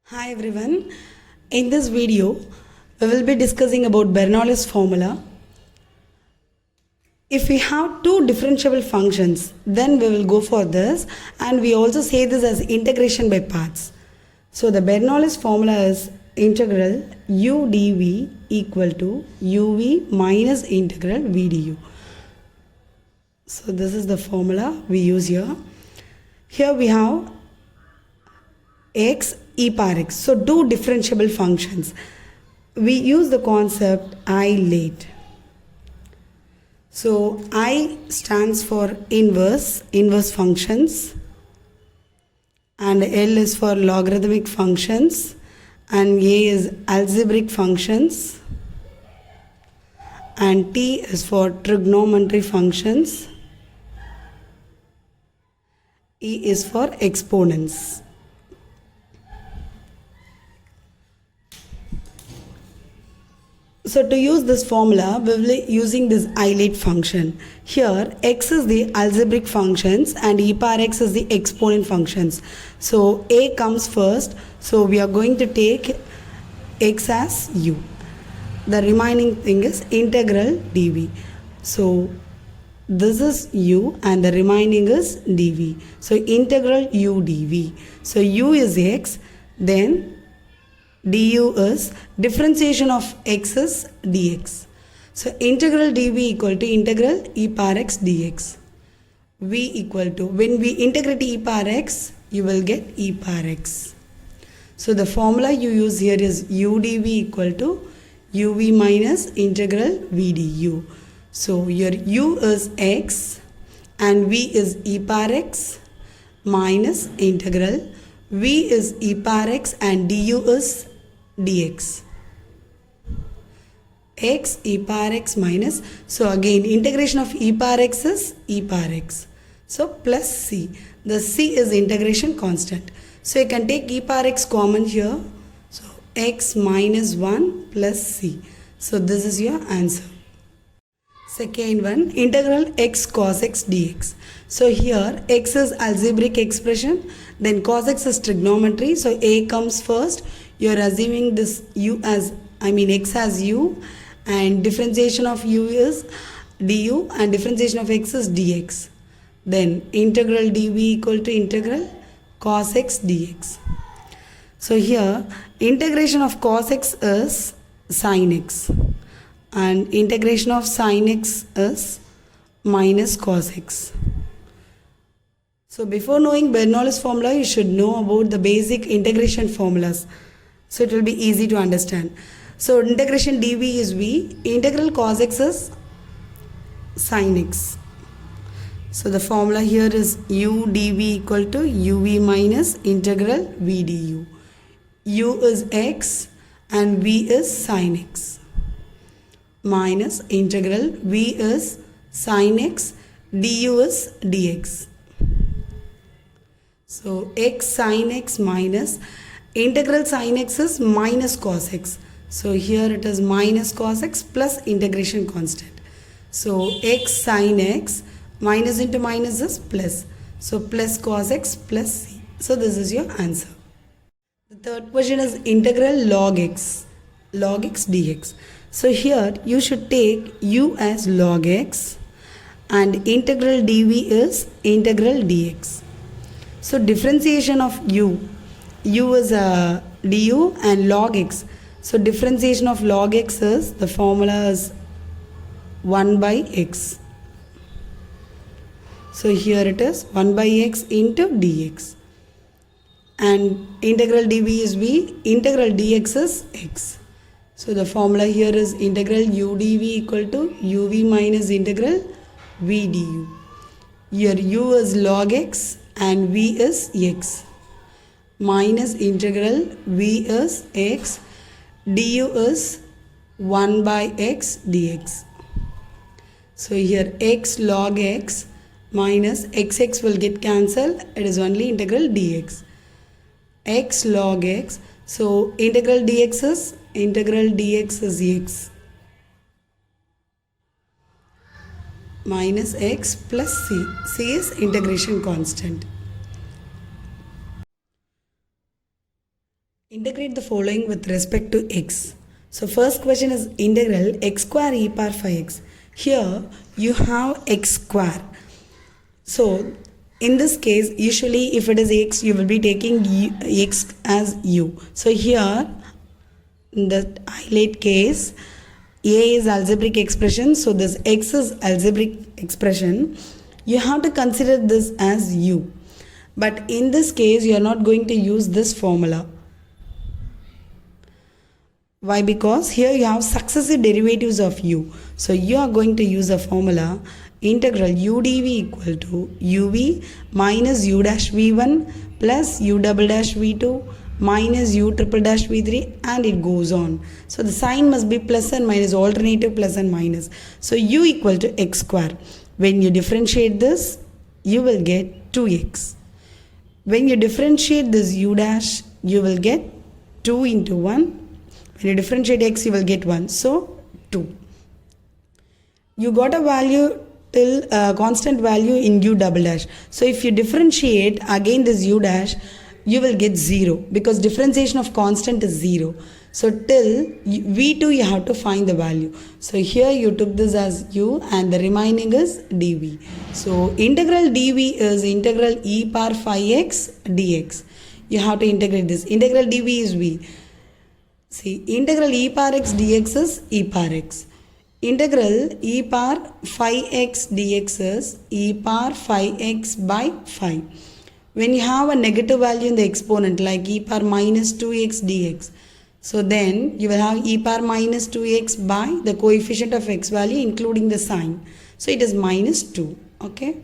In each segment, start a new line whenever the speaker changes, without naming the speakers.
Hi everyone. In this video, we will be discussing about Bernoulli's formula. If we have two differentiable functions, then we will go for this, and we also say this as integration by parts. So the Bernoulli's formula is integral u dv equal to uv minus integral v du. So this is the formula we use here. Here we have x e power x. So two differentiable functions. We use the concept I late. So I stands for inverse functions, and L is for logarithmic functions, and A is algebraic functions, and T is for trigonometry functions, E is for exponents. So to use this formula, we will be using this isolate function. Here, x is the algebraic functions and e power x is the exponent functions. So a comes first. So we are going to take x as u. The remaining thing is integral dv. So this is u and the remaining is dv. So integral u dv. So u is x, then du is differentiation of x is dx. So integral dv equal to integral e power x dx. V equal to, when we integrate e power x, you will get e power x. So the formula you use here is u dv equal to uv minus integral v du. So your u is x and v is e power x minus integral v is e power x and du is dx. X e power x minus, so again integration of e power x is e power x. So plus c. The c is integration constant. So you can take e power x common here. So x minus 1 plus c. So this is your answer. Second one, integral x cos x dx. So here x is algebraic expression, then cos x is trigonometry. So a comes first. You are assuming this u as, x as u, and differentiation of u is du and differentiation of x is dx. Then integral dv equal to integral cos x dx. So here integration of cos x is sin x and integration of sin x is minus cos x. So before knowing Bernoulli's formula, you should know about the basic integration formulas. So it will be easy to understand. So integration dv is v, integral cos x is sin x. So the formula here is u dv equal to uv minus integral v du. U is x and v is sin x minus integral v is sin x, du is dx. So x sin x minus integral sin x is minus cos x. So here it is minus cos x plus integration constant. So x sin x minus into minus is plus. So plus cos x plus c. So this is your answer. The third question is integral log x dx. So here you should take u as log x and integral dv is integral dx. So differentiation of u is du and log x. So differentiation of log x is, the formula is 1 by x. So here it is 1 by x into dx. And integral dv is v, integral dx is x. So the formula here is integral u dv equal to uv minus integral v du. Here u is log x and v is x. Minus integral v is x, du is 1 by x dx. So here x log x minus xx will get cancelled. It is only integral dx. X log x. So integral dx is x minus x plus c. C is integration constant. Integrate the following with respect to x. So first question is integral x square e power 5x. Here you have x square. So in this case, usually if it is x, you will be taking x as u. So here in the highlight case, a is algebraic expression, so this x is algebraic expression. You have to consider this as u. But in this case, you are not going to use this formula. Why? Because here you have successive derivatives of u. So you are going to use a formula integral u dv equal to uv minus u dash v1 plus u double dash v2 minus u triple dash v3, and it goes on. So the sign must be plus and minus, alternative plus and minus. So u equal to x square. When you differentiate this, you will get 2x. When you differentiate this u dash, you will get 2 into 1. When you differentiate x, you will get 1. So 2. You got a value till constant value in u double dash. So if you differentiate again this u dash, you will get 0 because differentiation of constant is 0. So till v2 you have to find the value. So here you took this as u and the remaining is dv. So integral dv is integral e power 5x dx. You have to integrate this. Integral dv is v. See, integral e power x dx is e power x. Integral e power 5x dx is e power 5x by 5. When you have a negative value in the exponent like e power minus 2x dx, so then you will have e power minus 2x by the coefficient of x value including the sign. So it is minus 2. Okay.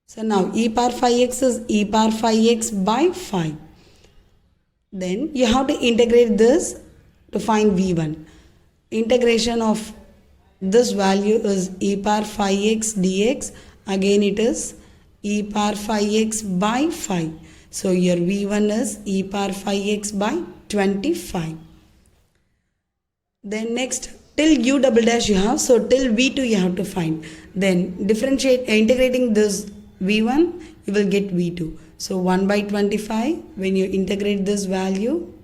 So now e power 5x is e power 5x by 5. Then you have to integrate this to find v1. Integration of this value is e power 5x dx. Again it is e power 5x by 5. So your v1 is e power 5x by 25. Then next till u double dash you have. So till v2 you have to find. Then integrating this v1, you will get v2. So 1 by 25, when you integrate this value,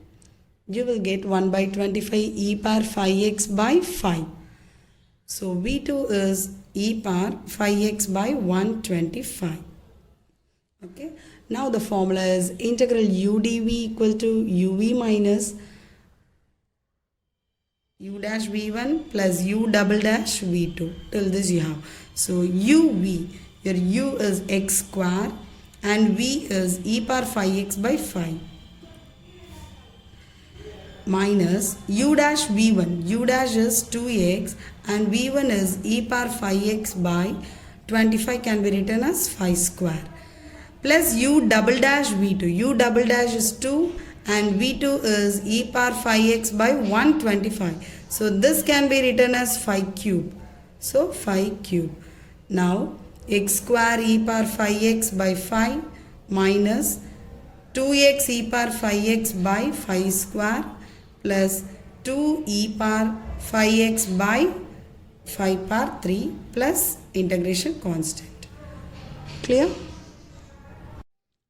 you will get 1 by 25 e power 5x by 5. So v2 is e power 5x by 125. Okay. Now the formula is integral u dv equal to uv minus u dash v1 plus u double dash v2. Till this you have. So uv, your u is x square and v is e power 5x by 5 minus u dash v1. U dash is 2x and v1 is e power 5x by 25 can be written as 5 square plus u double dash v2. U double dash is 2 and v2 is e power 5x by 125. So this can be written as 5 cube. So 5 cube. Now x square e power 5x by 5 minus 2x e power 5x by 5 square plus 2 e power 5x by 5 power 3 plus integration constant. Clear?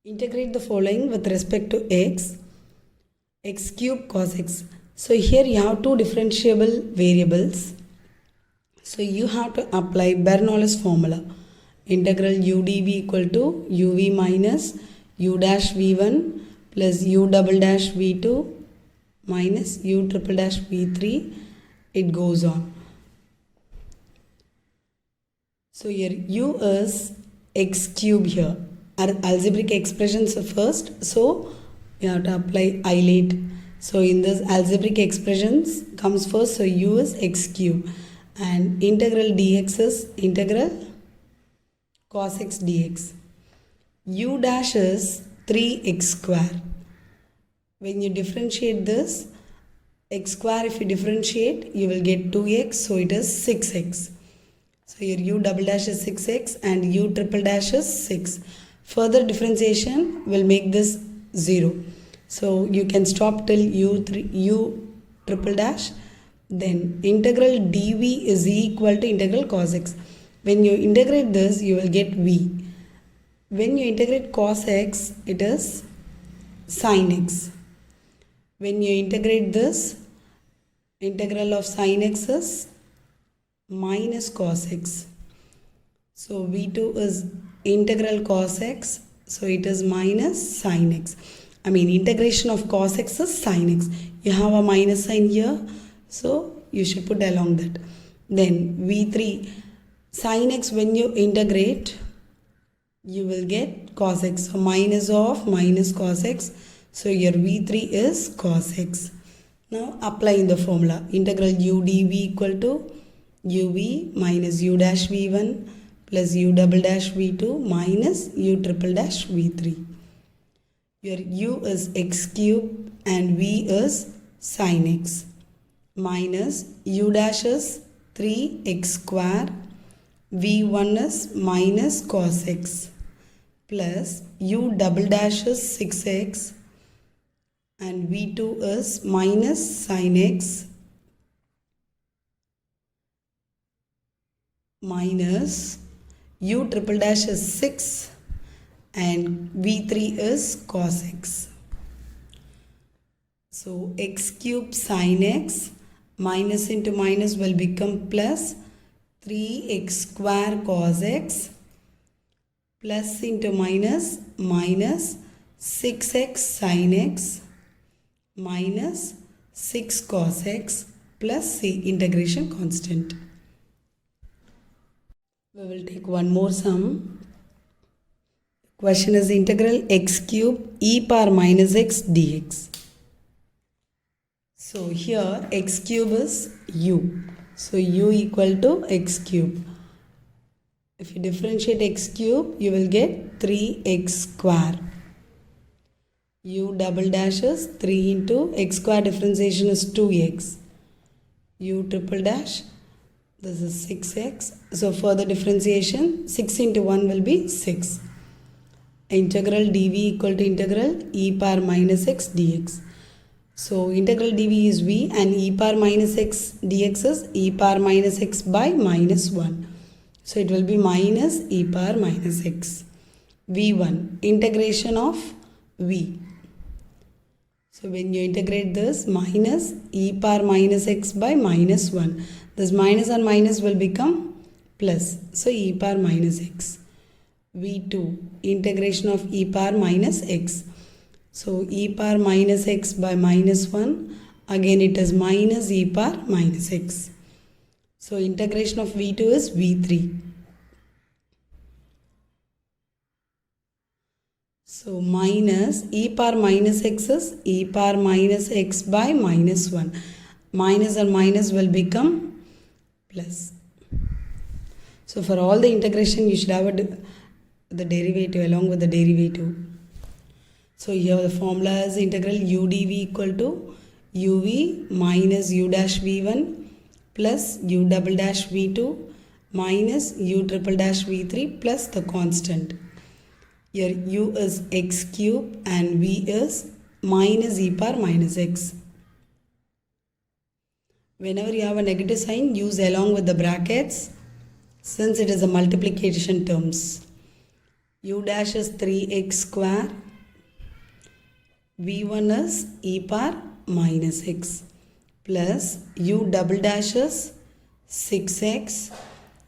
Integrate the following with respect to x. X cube cos x. So here you have two differentiable variables. So you have to apply Bernoulli's formula. Integral u dv equal to uv minus u dash v1 plus u double dash v2 minus u triple dash v3. It goes on. So here u is x cube here. Our algebraic expressions first. So you have to apply highlight. So in this algebraic expressions comes first. So u is x cube and integral dx is integral cos x dx. U dash is 3x square. When you differentiate this, x square if you differentiate, you will get 2x. So it is 6x. So here u double dash is 6x and u triple dash is 6. Further differentiation will make this 0. So you can stop till u triple dash. Then integral dv is equal to integral cos x. When you integrate this, you will get v. When you integrate cos x, it is sin x. When you integrate this, integral of sin x is minus cos x. So v2 is integral cos x, so it is minus sin x. I mean integration of cos x is sin x. You have a minus sign here, so you should put along that. Then v3 sin x, when you integrate, you will get cos x. So minus of minus cos x. So your v3 is cos x. Now apply in the formula. Integral u dv equal to uv minus u dash v1 plus u double dash v2 minus u triple dash v3. Your u is x cube and v is sin x minus u dash is 3x square, v1 is minus cos x plus u double dash is 6x and v2 is minus sin x minus u triple dash is 6 and v3 is cos x. So x cube sin x minus into minus will become plus 3x square cos x plus into minus minus 6x sin x minus 6 cos x plus c, integration constant. We will take one more sum. Question is integral x cube e power minus x dx. So here x cube is u. So u equal to x cube. If you differentiate x cube, you will get 3x square. U double dash is 3 into x square differentiation is 2x. U triple dash, this is 6x. So further differentiation, 6 into 1 will be 6. Integral dv equal to integral e power minus x dx. So integral dv is v and e power minus x dx is e power minus x by minus 1. So it will be minus e power minus x. v1, integration of v. So when you integrate this, minus e power minus x by minus 1. This minus and minus will become plus. So e power minus x. v2, integration of e power minus x. So e power minus x by minus 1. Again it is minus e power minus x. So integration of v2 is v3. So minus e power minus x is e power minus x by minus 1. Minus and minus will become plus. So for all the integration you should have the derivative along with the derivative. So here the formula is integral u dv equal to uv minus u dash v1 plus u double dash v2 minus u triple dash v3 plus the constant. Here u is x cube and v is minus e power minus x. Whenever you have a negative sign, use along with the brackets since it is a multiplication terms. U dash is 3x square. v1 is e power minus x plus u double dash is 6x.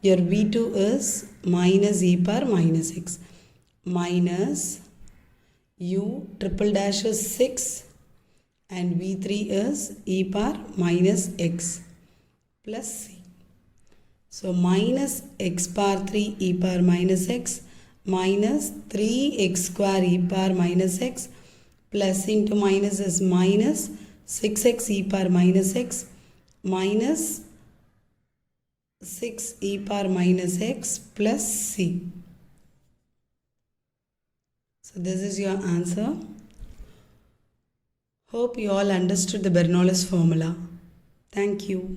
Your v2 is minus e power minus x minus u triple dash is 6 and v3 is e power minus x plus c. So minus x power 3 e power minus x minus 3x square e power minus x plus into minus is minus 6x e power minus x minus 6 e power minus x plus c. So this is your answer. Hope you all understood the Bernoulli's formula. Thank you.